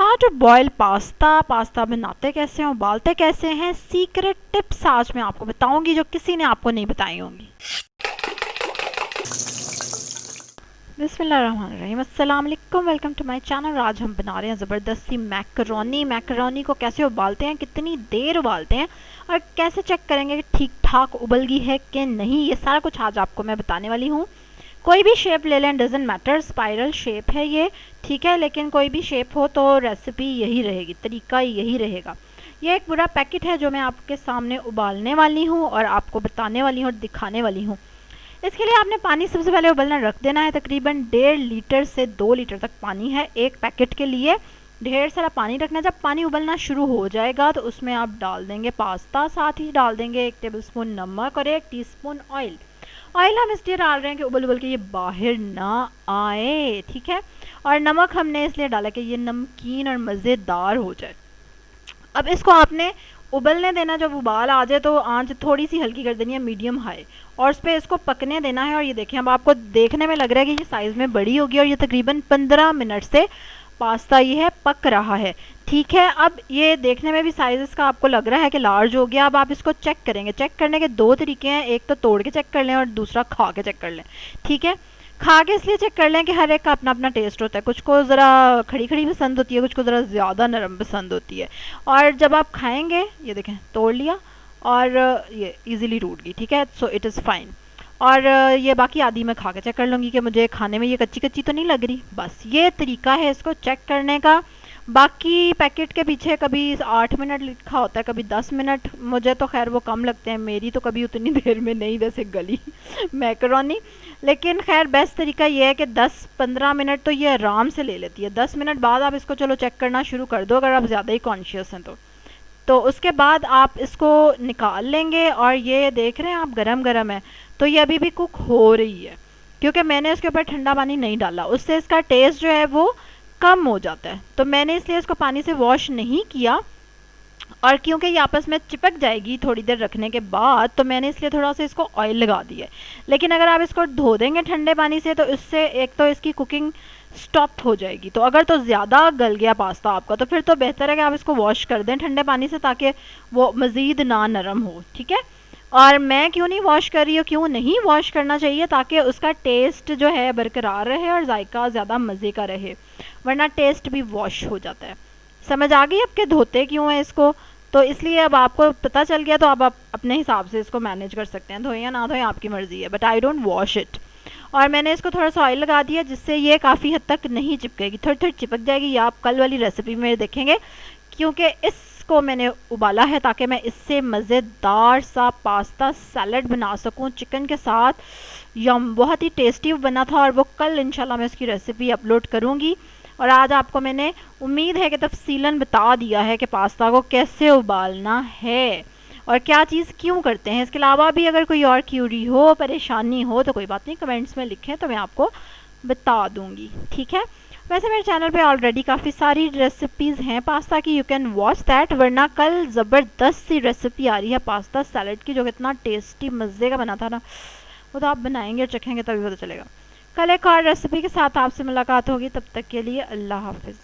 How to boil pasta, pasta बनाते कैसे हैं, उबालते कैसे हैं, सीक्रेट टिप्स आज मैं आपको बताऊंगी जो किसी ने आपको नहीं बताई होंगी। बिस्मिल्लाहिर्रहमानिर्रहीम, अस्सलाम वालेकुम, वेलकम टू माय चैनल। आज हम बना रहे हैं ज़बरदस्ती मैकरोनी। मैकरोनी को कैसे उबालते हैं, कितनी देर उबालते हैं और कैसे चेक करेंगे कि ठीक ठाक उबल गई है कि नहीं, ये सारा कुछ आज आपको मैं बताने वाली हूँ। कोई भी शेप ले लें, डजेंट मैटर, स्पाइरल शेप है ये, ठीक है, लेकिन कोई भी शेप हो तो रेसिपी यही रहेगी, तरीका यही रहेगा। ये एक पूरा पैकेट है जो मैं आपके सामने उबालने वाली हूँ और आपको बताने वाली हूँ और दिखाने वाली हूँ। इसके लिए आपने पानी सबसे पहले उबलना रख देना है। तकरीबन 1.5 लीटर से 2 लीटर तक पानी है एक पैकेट के लिए। ढेर सारा पानी रखना। जब पानी उबलना शुरू हो जाएगा तो उसमें आप डाल देंगे पास्ता, साथ ही डाल देंगे 1 टेबलस्पून नमक और 1 टीस्पून ऑयल। ऑयल हम इसलिए डाल रहे हैं कि उबल उबल के ये बाहर ना आए, ठीक है। और नमक हमने इसलिए डाला कि ये नमकीन और मज़ेदार हो जाए। अब इसको आपने उबलने देना। जब उबाल आ जाए तो आंच थोड़ी सी हल्की कर देनी है, मीडियम हाई, और उस पर इसको पकने देना है। और ये देखें, अब आपको देखने में लग रहा है कि ये साइज़ में बड़ी होगी और ये तकरीबन 15 मिनट से पास्ता ये है पक रहा है, ठीक है। अब ये देखने में भी साइज़ इसका आपको लग रहा है कि लार्ज हो गया। अब आप इसको चेक करेंगे। चेक करने के 2 तरीके हैं, एक तो तोड़ के चेक कर लें और दूसरा खा के चेक कर लें, ठीक है। खा के इसलिए चेक कर लें कि हर एक का अपना अपना टेस्ट होता है। कुछ को ज़रा खड़ी खड़ी पसंद होती है, कुछ को ज़रा ज़्यादा नरम पसंद होती है। और जब आप खाएंगे, ये देखें तोड़ लिया और ये इजीली टूट गई, ठीक है, सो इट इज़ फाइन। और ये बाकी आदि मैं खा के चेक कर लूँगी कि मुझे खाने में ये कच्ची कच्ची तो नहीं लग रही। बस ये तरीका है इसको चेक करने का। बाकी पैकेट के पीछे कभी 8 मिनट लिखा होता है, कभी 10 मिनट। मुझे तो खैर वो कम लगते हैं, मेरी तो कभी उतनी देर में नहीं वैसे गली मैकरोनी। लेकिन खैर बेस्ट तरीका ये है कि 10-15 मिनट तो ये आराम से ले लेती है। 10 मिनट बाद आप इसको चलो चेक करना शुरू कर दो अगर आप ज़्यादा ही कॉन्शियस हैं तो उसके बाद आप इसको निकाल लेंगे। और ये देख रहे हैं आप गरम गरम है, तो ये अभी भी कुक हो रही है, क्योंकि मैंने इसके ऊपर ठंडा पानी नहीं डाला, उससे इसका टेस्ट जो है वो कम हो जाता है। तो मैंने इसलिए इसको पानी से वॉश नहीं किया, और क्योंकि ये आपस में चिपक जाएगी थोड़ी देर रखने के बाद, तो मैंने इसलिए थोड़ा सा इसको ऑयल लगा दिया है। लेकिन अगर आप इसको धो देंगे ठंडे पानी से तो इससे एक तो इसकी कुकिंग स्टॉप हो जाएगी। तो अगर तो ज़्यादा गल गया पास्ता आपका, तो फिर तो बेहतर है कि आप इसको वॉश कर दें ठंडे पानी से, ताकि वो मज़ीद ना नरम हो, ठीक है। और मैं क्यों नहीं वॉश कर रही हूँ, क्यों नहीं वॉश करना चाहिए, ताकि उसका टेस्ट जो है बरकरार रहे और जायका ज़्यादा मज़े का रहे, वरना टेस्ट भी वॉश हो जाता है। समझ आ गई आपके धोते क्यों है इसको? तो इसलिए अब आपको पता चल गया, तो अब आप अपने हिसाब से इसको मैनेज कर सकते हैं, धोए या ना धोए आपकी मर्ज़ी है, but I don't wash it. और मैंने इसको थोड़ा सा ऑयल लगा दिया जिससे ये काफ़ी हद तक नहीं चिपकेगी, थोड़ी थोड़ी चिपक जाएगी। ये आप कल वाली रेसिपी में देखेंगे, क्योंकि इसको मैंने उबाला है ताकि मैं इससे मज़ेदार सा पास्ता सैलड बना सकूं चिकन के साथ। यम, बहुत ही टेस्टी बना था और वो कल इंशाल्लाह मैं इसकी रेसिपी अपलोड करूँगी। और आज आपको मैंने उम्मीद है कि तफसीलन बता दिया है कि पास्ता को कैसे उबालना है और क्या चीज़ क्यों करते हैं। इसके अलावा भी अगर कोई और क्यूरी हो, परेशानी हो, तो कोई बात नहीं, कमेंट्स में लिखें तो मैं आपको बता दूंगी, ठीक है। वैसे मेरे चैनल पे ऑलरेडी काफ़ी सारी रेसिपीज़ हैं पास्ता की, यू कैन वॉच दैट। वरना कल ज़बरदस्त सी रेसिपी आ रही है पास्ता सैलड की, जो कितना टेस्टी मज़े का बना था ना, वो तो आप बनाएंगे और चखेंगे तभी पता चलेगा। कल एक और रेसिपी के साथ आपसे मुलाकात होगी, तब तक के लिए अल्लाह हाफिज़।